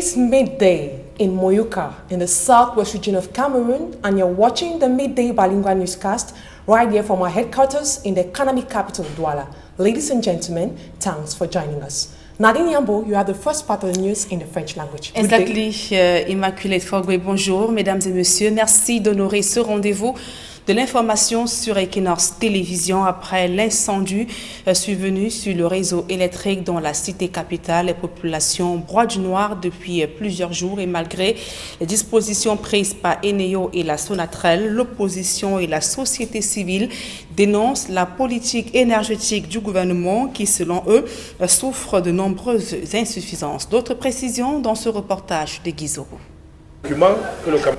is midday in Moyuka in the southwest region of Cameroon, and you're watching the Midday Bilingual Newscast right here from our headquarters in the economic capital, Douala. Ladies and gentlemen, thanks for joining us. Nadine Yambo, you have the first part of the news in the French language. Exactly, Immaculée Fogwe, bonjour mesdames et messieurs. Merci d'honorer ce rendez-vous de l'information sur Equinox Télévision après l'incendie survenu sur le réseau électrique dans la cité capitale. Les populations broient du noir depuis plusieurs jours et malgré les dispositions prises par Eneo et la Sonatrel, l'opposition et la société civile dénoncent la politique énergétique du gouvernement qui, selon eux, souffre de nombreuses insuffisances. D'autres précisions dans ce reportage de Guizot.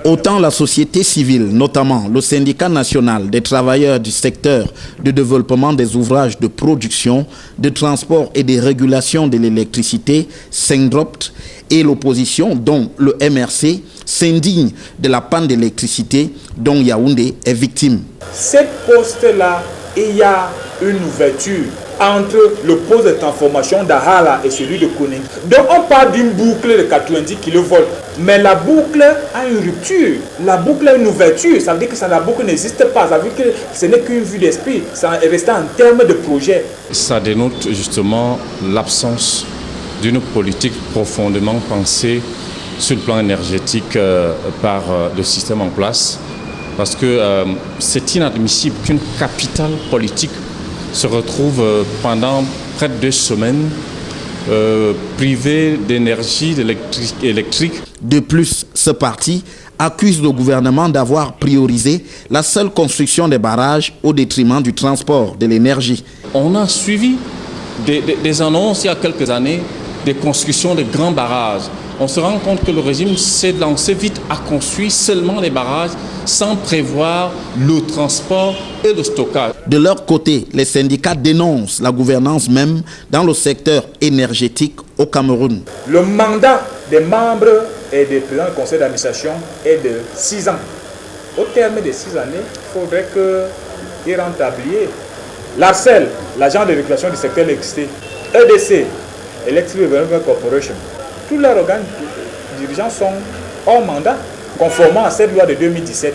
Autant la société civile, notamment le syndicat national des travailleurs du secteur de développement des ouvrages de production, de transport et de régulation de l'électricité, SENDROPT, et l'opposition, dont le MRC, s'indigne de la panne d'électricité dont Yaoundé est victime. Cette poste-là, il y a une ouverture entre le poste de transformation d'Ahala et celui de Kouning. Donc on parle d'une boucle de 90 kV, mais la boucle a une rupture, la boucle a une ouverture, ça veut dire que la boucle n'existe pas, ça veut dire que ce n'est qu'une vue d'esprit, ça est resté en termes de projet. Ça dénote justement l'absence d'une politique profondément pensée sur le plan énergétique par le système en place, parce que c'est inadmissible qu'une capitale politique se retrouve pendant près de 2 semaines privée d'énergie électrique. De plus, ce parti accuse le gouvernement d'avoir priorisé la seule construction des barrages au détriment du transport de l'énergie. On a suivi des annonces il y a quelques années des constructions de grands barrages. On se rend compte que le régime s'est lancé vite à construire seulement les barrages sans prévoir le transport et le stockage. De leur côté, les syndicats dénoncent la gouvernance même dans le secteur énergétique au Cameroun. Le mandat des membres et des présidents du conseil d'administration est de 6 ans. Au terme de 6 années, il faudrait qu'ils rentrent tablier. L'ARCEL, l'agent de régulation du secteur de l'électricité, EDC, Electric Development Corporation, tous leurs organes dirigeants sont hors mandat, conformément à cette loi de 2017.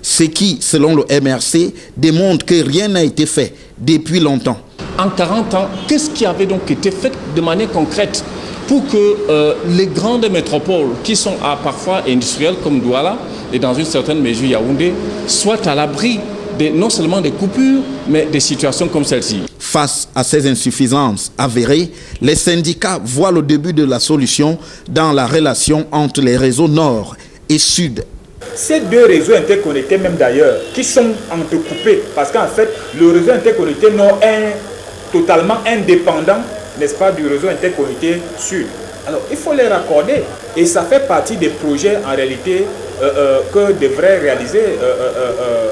Ce qui, selon le MRC, démontre que rien n'a été fait depuis longtemps. En 40 ans, qu'est-ce qui avait donc été fait de manière concrète pour que les grandes métropoles, qui sont parfois industrielles comme Douala et dans une certaine mesure Yaoundé, soient à l'abri non seulement des coupures, mais des situations comme celle-ci? Face à ces insuffisances avérées, les syndicats voient le début de la solution dans la relation entre les réseaux nord et sud. Ces deux réseaux interconnectés même d'ailleurs, qui sont entrecoupés, parce qu'en fait, le réseau interconnecté nord est totalement indépendant, n'est-ce pas, du réseau interconnecté sud. Alors, il faut les raccorder et ça fait partie des projets en réalité que devrait réaliser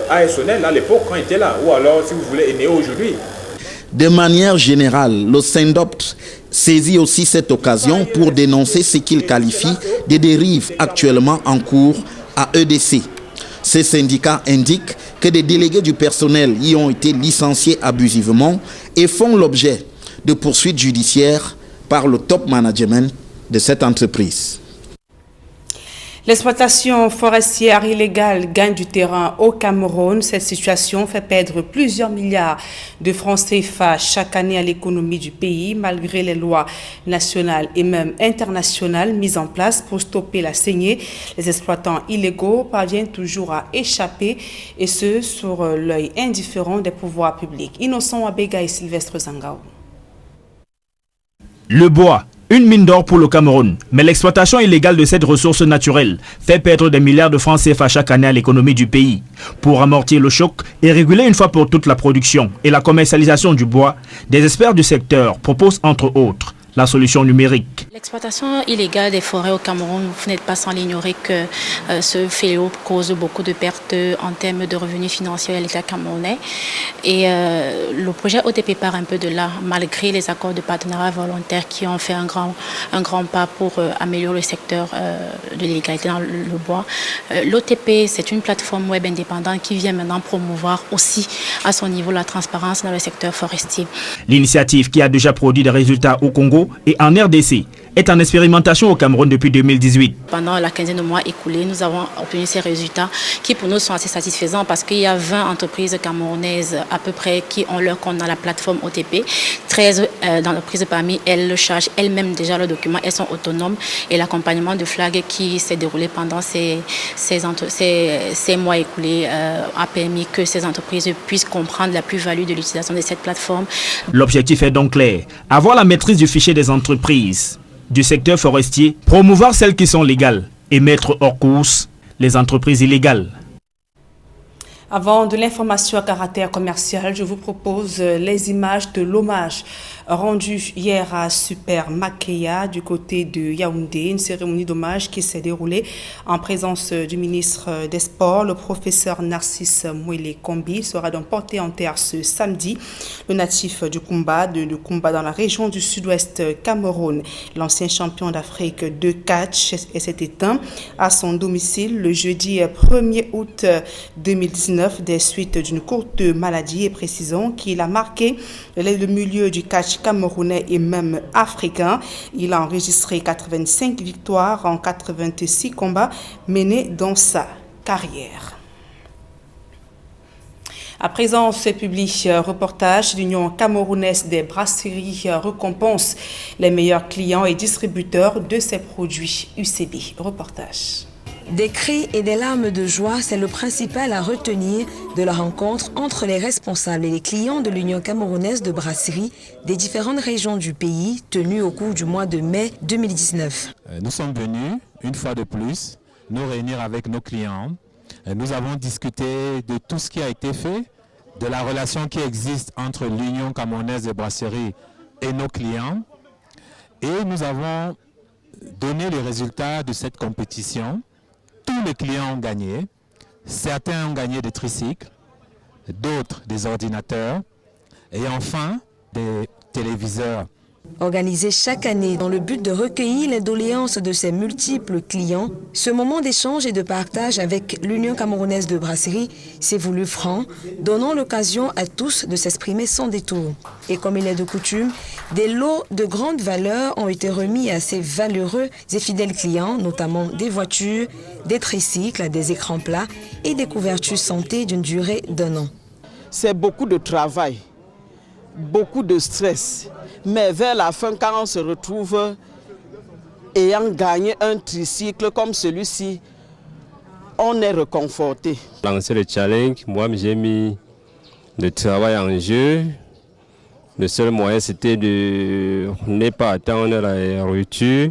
ASONEL à l'époque quand il était là, ou alors, si vous voulez, Eneo aujourd'hui. De manière générale, le SENDOPT saisit aussi cette occasion pour dénoncer ce qu'il qualifie de dérives actuellement en cours à EDC. Ces syndicats indiquent que des délégués du personnel y ont été licenciés abusivement et font l'objet de poursuites judiciaires par le top management de cette entreprise. L'exploitation forestière illégale gagne du terrain au Cameroun. Cette situation fait perdre plusieurs milliards de francs CFA chaque année à l'économie du pays, malgré les lois nationales et même internationales mises en place pour stopper la saignée. Les exploitants illégaux parviennent toujours à échapper, et ce, sur l'œil indifférent des pouvoirs publics. Innocent Abega et Sylvestre Zangao. Le bois, une mine d'or pour le Cameroun, mais l'exploitation illégale de cette ressource naturelle fait perdre des milliards de francs CFA chaque année à l'économie du pays. Pour amortir le choc et réguler une fois pour toutes la production et la commercialisation du bois, des experts du secteur proposent entre autres la solution numérique. L'exploitation illégale des forêts au Cameroun, vous n'êtes pas sans l'ignorer que ce fléau cause beaucoup de pertes en termes de revenus financiers à l'État camerounais. Et le projet OTP part un peu de là, malgré les accords de partenariat volontaire qui ont fait un grand pas pour améliorer le secteur de l'illégalité dans le bois. L'OTP, c'est une plateforme web indépendante qui vient maintenant promouvoir aussi à son niveau la transparence dans le secteur forestier. L'initiative, qui a déjà produit des résultats au Congo et en RDC, est en expérimentation au Cameroun depuis 2018. Pendant la quinzaine de mois écoulés, nous avons obtenu ces résultats qui pour nous sont assez satisfaisants parce qu'il y a 20 entreprises camerounaises à peu près qui ont leur compte dans la plateforme OTP. 13 entreprises parmi elles chargent elles-mêmes déjà leurs documents, elles sont autonomes et l'accompagnement de FLAG qui s'est déroulé pendant ces mois écoulés a permis que ces entreprises puissent comprendre la plus-value de l'utilisation de cette plateforme. L'objectif est donc clair, avoir la maîtrise du fichier des entreprises du secteur forestier, promouvoir celles qui sont légales et mettre hors course les entreprises illégales. Avant de l'information à caractère commercial, je vous propose les images de l'hommage rendu hier à Super Makeya du côté de Yaoundé, une cérémonie d'hommage qui s'est déroulée en présence du ministre des Sports, le professeur Narcisse Mwele Kombi. Sera donc porté en terre ce samedi. Le natif du Kumba, dans la région du sud-ouest Cameroun, l'ancien champion d'Afrique de catch s'est éteint à son domicile le jeudi 1er août 2019 des suites d'une courte maladie, et précisons qu'il a marqué le milieu du catch camerounais et même africain. Il a enregistré 85 victoires en 86 combats menés dans sa carrière. À présent, ce public reportage, l'Union camerounaise des brasseries récompense les meilleurs clients et distributeurs de ses produits UCB. Reportage. Des cris et des larmes de joie, c'est le principal à retenir de la rencontre entre les responsables et les clients de l'Union camerounaise de brasserie des différentes régions du pays, tenue au cours du mois de mai 2019. Nous sommes venus, une fois de plus, nous réunir avec nos clients. Nous avons discuté de tout ce qui a été fait, de la relation qui existe entre l'Union camerounaise de brasserie et nos clients. Et nous avons donné les résultats de cette compétition. Tous les clients ont gagné. Certains ont gagné des tricycles, d'autres des ordinateurs et enfin des téléviseurs. Organisé chaque année dans le but de recueillir les doléances de ses multiples clients, ce moment d'échange et de partage avec l'Union camerounaise de brasserie s'est voulu franc, donnant l'occasion à tous de s'exprimer sans détour. Et comme il est de coutume, des lots de grande valeur ont été remis à ces valeureux et fidèles clients, notamment des voitures, des tricycles, des écrans plats et des couvertures santé d'une durée d'1 an. C'est beaucoup de travail, beaucoup de stress. Mais vers la fin, quand on se retrouve ayant gagné un tricycle comme celui-ci, on est réconforté. Lancer le challenge, moi j'ai mis le travail en jeu. Le seul moyen c'était de ne pas attendre la rupture,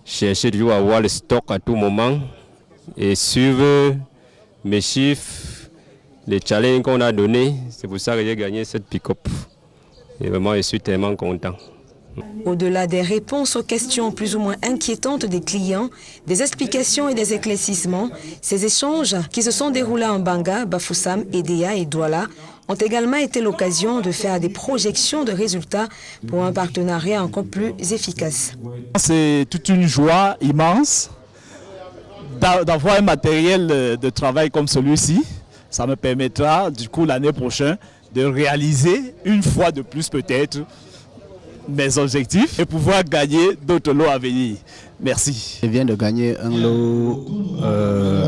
chercher toujours à avoir le stock à tout moment et suivre mes chiffres, les challenges qu'on a donnés. C'est pour ça que j'ai gagné cette pick-up. Et vraiment, je suis tellement content. Au-delà des réponses aux questions plus ou moins inquiétantes des clients, des explications et des éclaircissements, ces échanges qui se sont déroulés en Banga, Bafoussam, Edea et Douala ont également été l'occasion de faire des projections de résultats pour un partenariat encore plus efficace. C'est toute une joie immense d'avoir un matériel de travail comme celui-ci. Ça me permettra du coup l'année prochaine de réaliser une fois de plus peut-être mes objectifs et pouvoir gagner d'autres lots à venir. Merci. Je viens de gagner un lot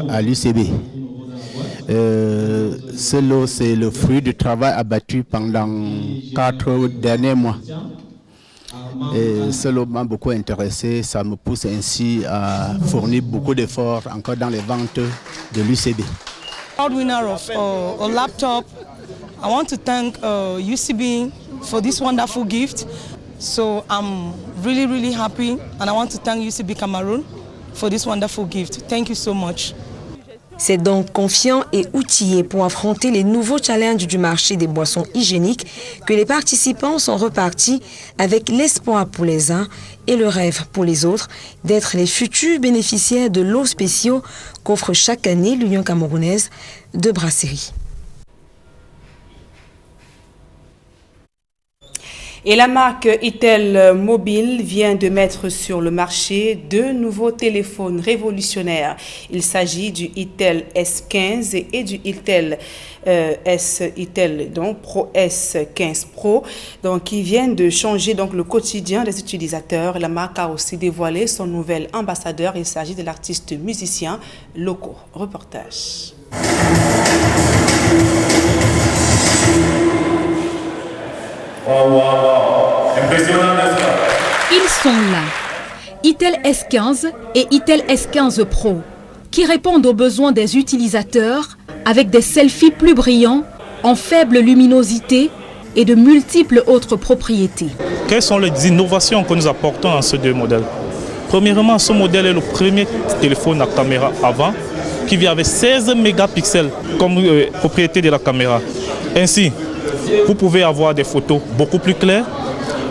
à l'UCB. Ce lot, c'est le fruit du travail abattu pendant 4 derniers mois. Et ce lot m'a beaucoup intéressé, ça me pousse ainsi à fournir beaucoup d'efforts encore dans les ventes de l'UCB. Proud winner of a laptop. I want to thank UCB for this wonderful gift. So I'm really, really happy, and I want to thank UCB Cameroon for this wonderful gift. Thank you so much. C'est donc confiant et outillé pour affronter les nouveaux challenges du marché des boissons hygiéniques que les participants sont repartis avec l'espoir pour les uns et le rêve pour les autres d'être les futurs bénéficiaires de lots spéciaux qu'offre chaque année l'Union camerounaise de brasserie. Et la marque Itel Mobile vient de mettre sur le marché 2 nouveaux téléphones révolutionnaires. Il s'agit du Itel S15 et du Itel Pro S15 Pro, donc qui viennent de changer le quotidien des utilisateurs. La marque a aussi dévoilé son nouvel ambassadeur. Il s'agit de l'artiste musicien Loco. Reportage. Ils sont là, Itel S15 et Itel S15 Pro, qui répondent aux besoins des utilisateurs avec des selfies plus brillants, en faible luminosité et de multiples autres propriétés. Quelles sont les innovations que nous apportons dans ces 2 modèles? Premièrement, ce modèle est le premier téléphone à caméra avant qui vient avec 16 mégapixels comme propriété de la caméra. Ainsi, vous pouvez avoir des photos beaucoup plus claires,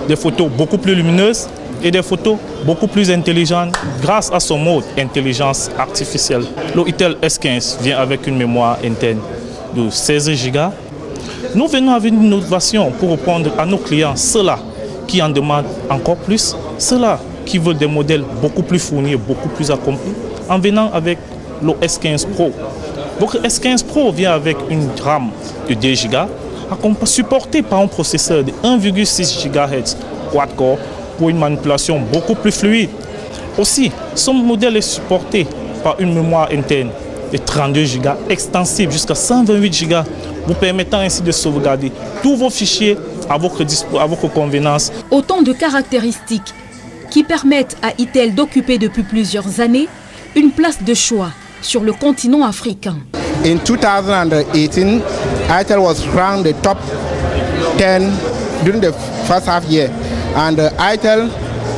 des photos beaucoup plus lumineuses et des photos beaucoup plus intelligentes grâce à son mode intelligence artificielle. Le Itel S15 vient avec une mémoire interne de 16 Go. Nous venons avec une innovation pour répondre à nos clients, ceux-là qui en demandent encore plus, ceux-là qui veulent des modèles beaucoup plus fournis, beaucoup plus accomplis, en venant avec le S15 Pro. Donc le S15 Pro vient avec une RAM de 2 Go, supporté par un processeur de 1,6 GHz quad-core pour une manipulation beaucoup plus fluide. Aussi, son modèle est supporté par une mémoire interne de 32 Go, extensible jusqu'à 128 Go, vous permettant ainsi de sauvegarder tous vos fichiers à votre convenance. Autant de caractéristiques qui permettent à Itel d'occuper depuis plusieurs années une place de choix sur le continent africain. In 2018, Itel was ranked the top 10 during the first half year, and Itel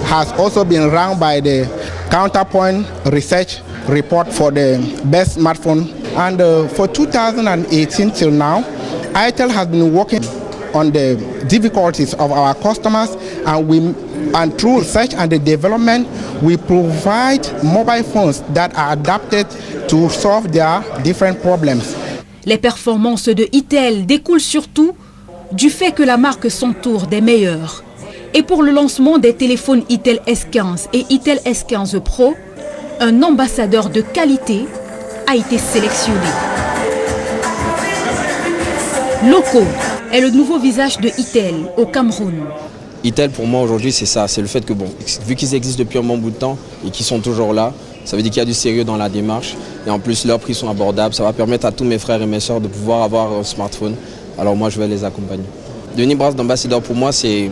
has also been ranked by the Counterpoint Research report for the best smartphone. And for 2018 till now, Itel has been working on the difficulties of our customers, and through research and the development, we provide mobile phones that are adapted to solve their different problems. Les performances de Itel découlent surtout du fait que la marque s'entoure des meilleurs. Et pour le lancement des téléphones Itel S15 et Itel S15 Pro, un ambassadeur de qualité a été sélectionné. Loco est le nouveau visage de Itel au Cameroun. Itel pour moi aujourd'hui c'est ça, c'est le fait que vu qu'ils existent depuis un bon bout de temps et qu'ils sont toujours là, ça veut dire qu'il y a du sérieux dans la démarche et en plus leurs prix sont abordables, ça va permettre à tous mes frères et mes soeurs de pouvoir avoir un smartphone, alors moi je vais les accompagner. Devenir brasse d'ambassadeur pour moi c'est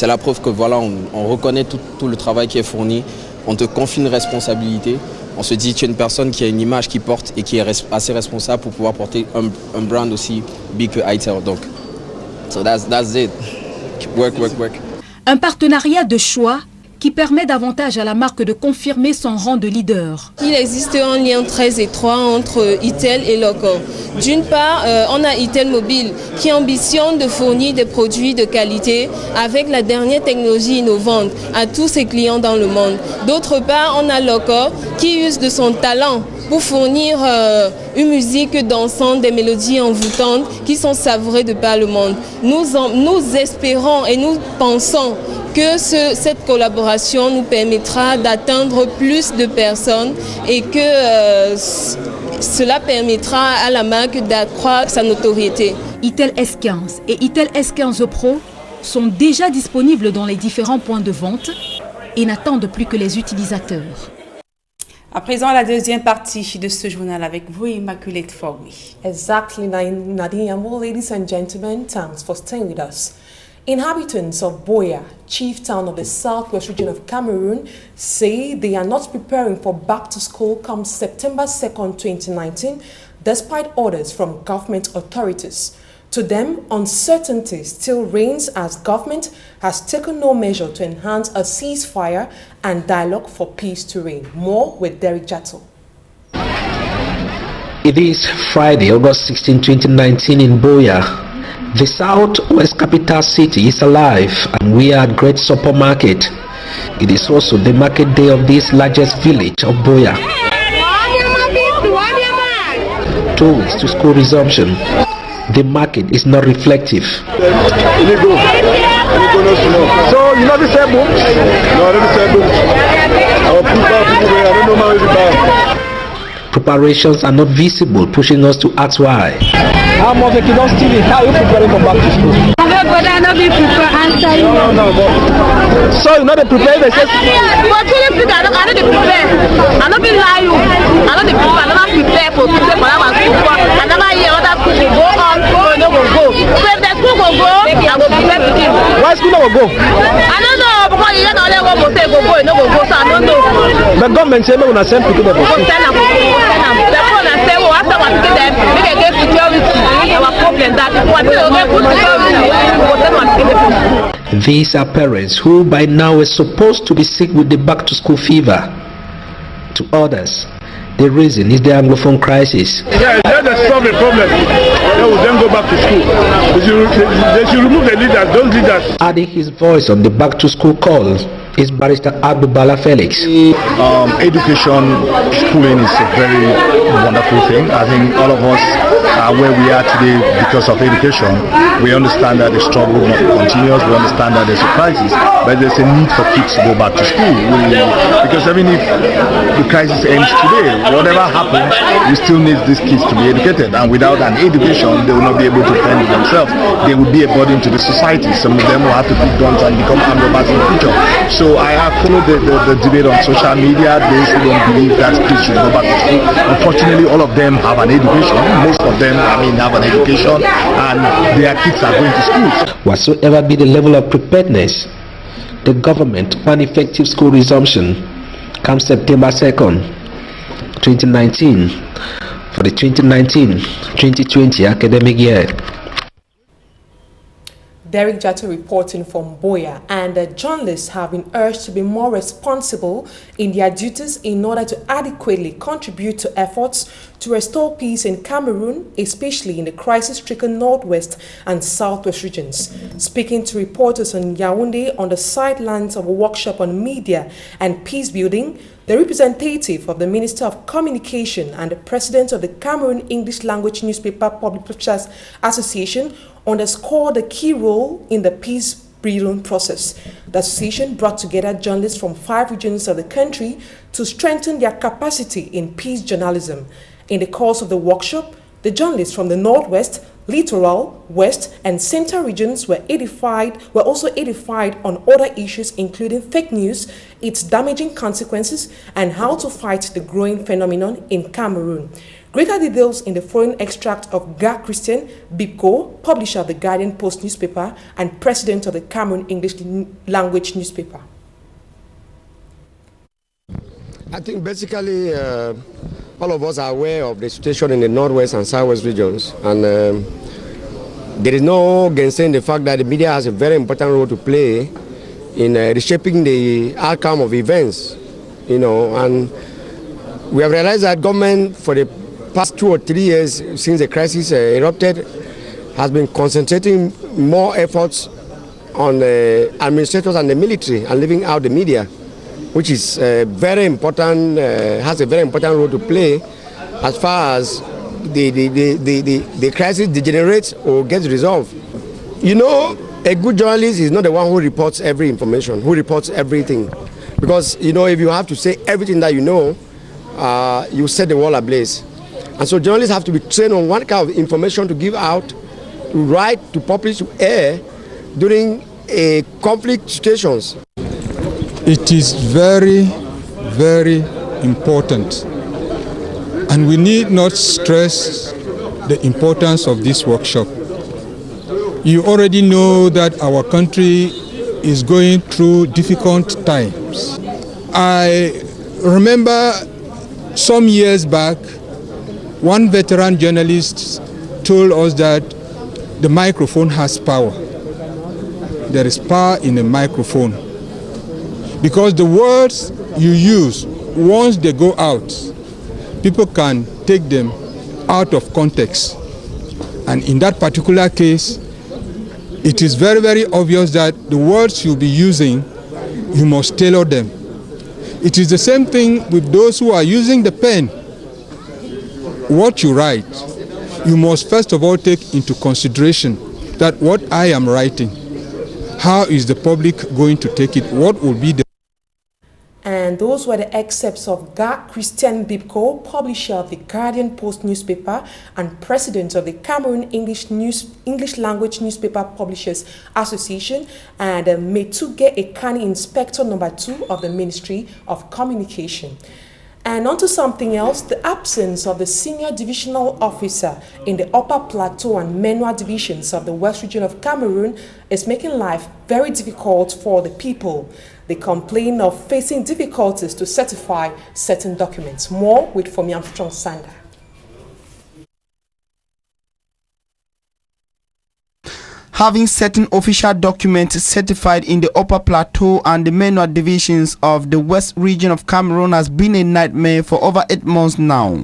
la preuve que voilà, on reconnaît tout le travail qui est fourni, on te confie une responsabilité, on se dit tu es une personne qui a une image qui porte et qui est assez responsable pour pouvoir porter un brand aussi big que Itel, donc so that's it. Work. Un partenariat de choix qui permet davantage à la marque de confirmer son rang de leader. Il existe un lien très étroit entre Itel et Loco. D'une part, on a Itel Mobile qui ambitionne de fournir des produits de qualité avec la dernière technologie innovante à tous ses clients dans le monde. D'autre part, on a Loco qui use de son talent pour fournir une musique dansante, des mélodies envoûtantes qui sont savourées de par le monde. Nous espérons et nous pensons que cette collaboration nous permettra d'atteindre plus de personnes et que cela permettra à la marque d'accroître sa notoriété. Itel S15 et Itel S15 Pro sont déjà disponibles dans les différents points de vente et n'attendent plus que les utilisateurs. À présent, la deuxième partie de ce journal avec vous, Immaculate Fogui. Exactly, Nadia. Well, ladies and gentlemen, thanks for staying with us. Inhabitants of Boya, chief town of the southwest region of Cameroon, say they are not preparing for back to school come September 2nd, 2019, despite orders from government authorities. To them, uncertainty still reigns as government has taken no measure to enhance a ceasefire and dialogue for peace to reign. More with Derek Jatto. It is Friday, August 16, 2019 in Boya. The southwest capital city is alive and we are at Great Supermarket. It is also the market day of this largest village of Boya. 2 weeks to school resumption. The market is not reflective. So you never sell books? No, I never sell books. I don't know how to buy. Preparations are not visible, pushing us to ask why. I'm of the Equinox TV. How are you preparing for back to school? I not be prepared answer you. No. So you not be prepared? But you think I not be prepared. I not be lie you. I not be prepared. I not prepare for today. But I was school. I never hear other people go on. No go. So if the school go, I will prepare to give. Why school no go? I don't know because you don't know what say go. No go. So I don't know. The government say we gonna send people there. These are parents who by now are supposed to be sick with the back to school fever. To others, the reason is the Anglophone crisis. Yeah, let's solve the problem. They will then go back to school. They should remove the leaders, those leaders. Adding his voice on the back to school call is Barrister Abdubala Felix. Education, schooling is a very wonderful thing. I think all of us are where we are today because of education. We understand that the struggle continues. We understand that there's a crisis, but there's a need for kids to go back to school. Because even if the crisis ends today, whatever happens, we still need these kids to be educated. And without an education, they will not be able to fend for themselves. They will be a burden to the society. Some of them will have to pick guns and become armed robbers in the future. So I have followed the debate on social media. Those who don't believe that kids should go back to school. Unfortunately, all of them have an education. Most of them, have an education, and their kids are going to school. Whatsoever be the level of preparedness, the government on effective school resumption comes September 2nd, 2019 for the 2019-2020 academic year. Derek Jato reporting from Buea, and journalists have been urged to be more responsible in their duties in order to adequately contribute to efforts to restore peace in Cameroon, especially in the crisis-stricken northwest and southwest regions. Speaking to reporters in Yaoundé on the sidelines of a workshop on media and peace building, the representative of the Minister of Communication and the President of the Cameroon English Language Newspaper Publishers Association underscored the key role in the peace building process. The association brought together journalists from 5 regions of the country to strengthen their capacity in peace journalism. In the course of the workshop, the journalists from the Northwest, Littoral, West, and Central regions were also edified on other issues including fake news, its damaging consequences, and how to fight the growing phenomenon in Cameroon. Greater details in the following extract of Gar Christian Bibko, publisher of the Guardian Post newspaper and president of the Cameroon English Language Newspaper. I think basically all of us are aware of the situation in the Northwest and Southwest regions, and there is no gainsaying the fact that the media has a very important role to play in reshaping the outcome of events, and we have realized that government for the past 2 or 3 years since the crisis erupted has been concentrating more efforts on the administrators and the military and leaving out the media, which is very important, has a very important role to play as far as the crisis degenerates or gets resolved. A good journalist is not the one who reports every information, who reports everything. Because, if you have to say everything that you know, you set the world ablaze. And so journalists have to be trained on what kind of information to give out, to write, to publish, to air during conflict situations. It is very, very important, and we need not stress the importance of this workshop. You already know that our country is going through difficult times. I remember some years back, one veteran journalist told us that the microphone has power. There is power in a microphone. Because the words you use, once they go out, people can take them out of context. And in that particular case, it is very, very obvious that the words you'll be using, you must tailor them. It is the same thing with those who are using the pen. What you write, you must first of all take into consideration that what I am writing how is the public going to take it? What will be the... And those were the excerpts of Christian Bibko, publisher of the Guardian Post newspaper and president of the Cameroon English Language Newspaper Publishers Association, and Metuge Ekani, Inspector Number 2 of the Ministry of Communication. And onto something else, the absence of the senior divisional officer in the Upper Plateau and Menua divisions of the West Region of Cameroon is making life very difficult for the people. They complain of facing difficulties to certify certain documents. More with Fomi Armstrong Sanda. Having certain official documents certified in the Upper Plateau and the Menua divisions of the West Region of Cameroon has been a nightmare for over 8 months now.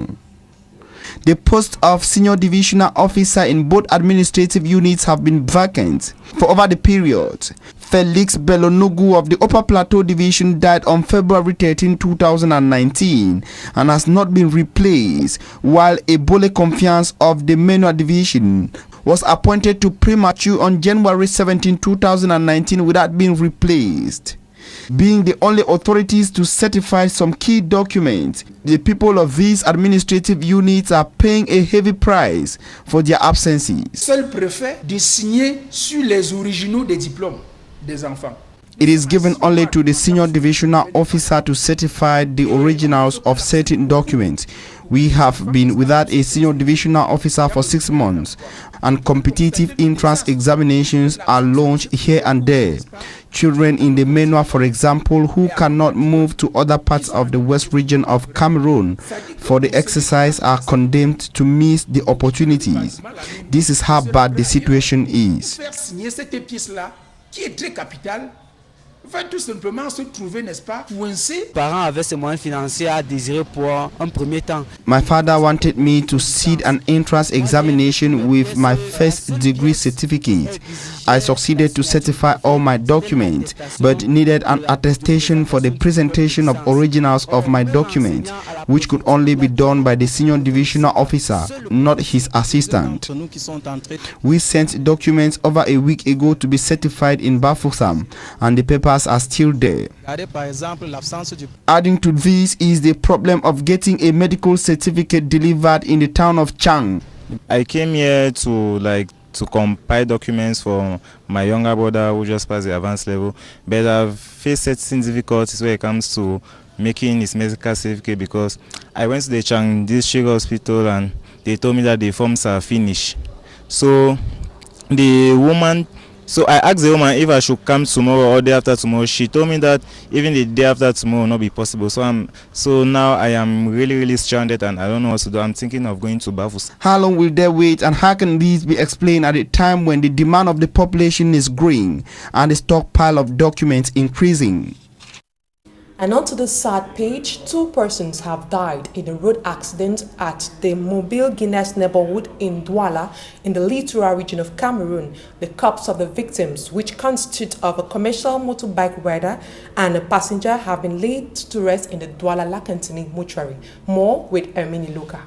The post of senior divisional officer in both administrative units have been vacant for over the period. Felix Belonugu of the Upper Plateau Division died on February 13, 2019 and has not been replaced, while Ebole Confiance of the Menua Division was appointed to premature on January 17, 2019 without being replaced. Being the only authorities to certify some key documents, the people of these administrative units are paying a heavy price for their absences. Seul préfet de signer sur les originaux des diplômes des enfants. It is given only to the senior divisional officer to certify the originals of certain documents. We have been without a senior divisional officer for 6 months, and competitive entrance examinations are launched here and there. Children in the Menua, for example, who cannot move to other parts of the West Region of Cameroon for the exercise are condemned to miss the opportunities. This is how bad the situation is. Va tout simplement se trouver, n'est-ce pas, coincé. Parents avaient ces moyens financiers à désirer pour un premier temps. My father wanted me to sit an entrance examination with my first degree certificate. I succeeded to certify all my documents, but needed an attestation for the presentation of originals of my document, which could only be done by the senior divisional officer, not his assistant. We sent documents over a week ago to be certified in Bafoussam, and the papers are still there. Adding to this is the problem of getting a medical certificate delivered in the town of Chang. I came here to compile documents for my younger brother who just passed the advanced level, but I've faced certain difficulties when it comes to making his medical certificate because I went to the Chang District Hospital and they told me that the forms are finished. So I asked the woman if I should come tomorrow or day after tomorrow. She told me that even the day after tomorrow will not be possible. So now I am really stranded and I don't know what to do. I'm thinking of going to Bafoussam. How long will they wait, and how can this be explained at a time when the demand of the population is growing and the stockpile of documents increasing? And onto the sad page, 2 persons have died in a road accident at the Mobile Guinness neighborhood in Douala in the littoral region of Cameroon. The corpses of the victims, which consist of a commercial motorbike rider and a passenger, have been laid to rest in the Douala Lakantini mortuary. More with Ermini Luka.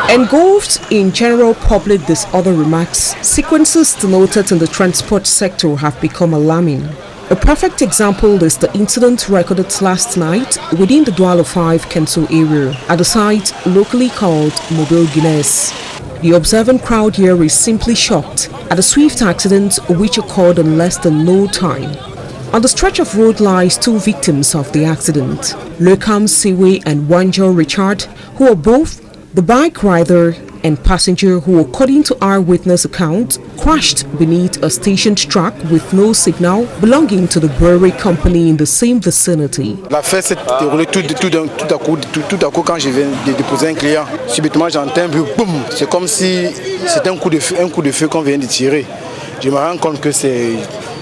Engulfed in general public disorder remarks, sequences denoted in the transport sector have become alarming. A perfect example is the incident recorded last night within the Douala 5 Kento area at the site locally called Mobile Guinness. The observant crowd here is simply shocked at the swift accident which occurred in less than no time. On the stretch of road lies 2 victims of the accident, Lekam Siwe and Wanjo Richard, who are both the bike rider and passenger who, according to our witness account, crashed beneath a stationed truck with no signal belonging to the brewery company in the same vicinity. La fête s'est déroulée tout à coup quand je viens de déposer un client. Subitement j'entends un bruit, boum, c'est comme si c'était un coup de feu qu'on vient de tirer. Je me rends compte que c'est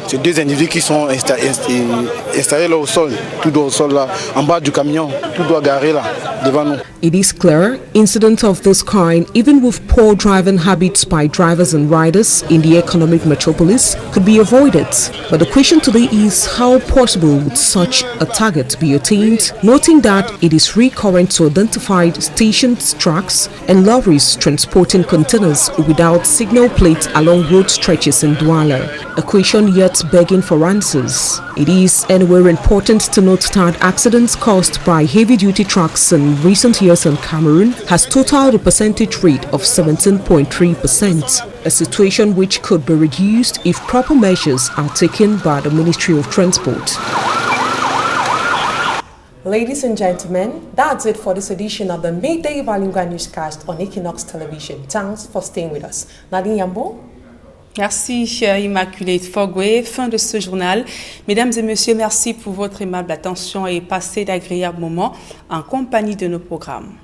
C'est deux individus qui sont installés là au sol, tout doit au sol là, en bas du camion, tout doit garer là, devant nous. It is clear, incidents of this kind, even with poor driving habits by drivers and riders in the economic metropolis, could be avoided. But the question today is how possible would such a target be attained, noting that it is recurrent to identify stations, trucks and lorries transporting containers without signal plates along road stretches in Douala. A question yet begging for answers. It is anywhere important to note that accidents caused by heavy-duty trucks in recent years in Cameroon has totaled a percentage rate of 17.3%, a situation which could be reduced if proper measures are taken by the Ministry of Transport. Ladies and gentlemen, that's it for this edition of the Midday Bilingual Newscast on Equinox Television. Thanks for staying with us. Nadine Yambo. Merci, Immaculée Fogwe. Fin de ce journal. Mesdames et messieurs, merci pour votre aimable attention et passez d'agréables moments en compagnie de nos programmes.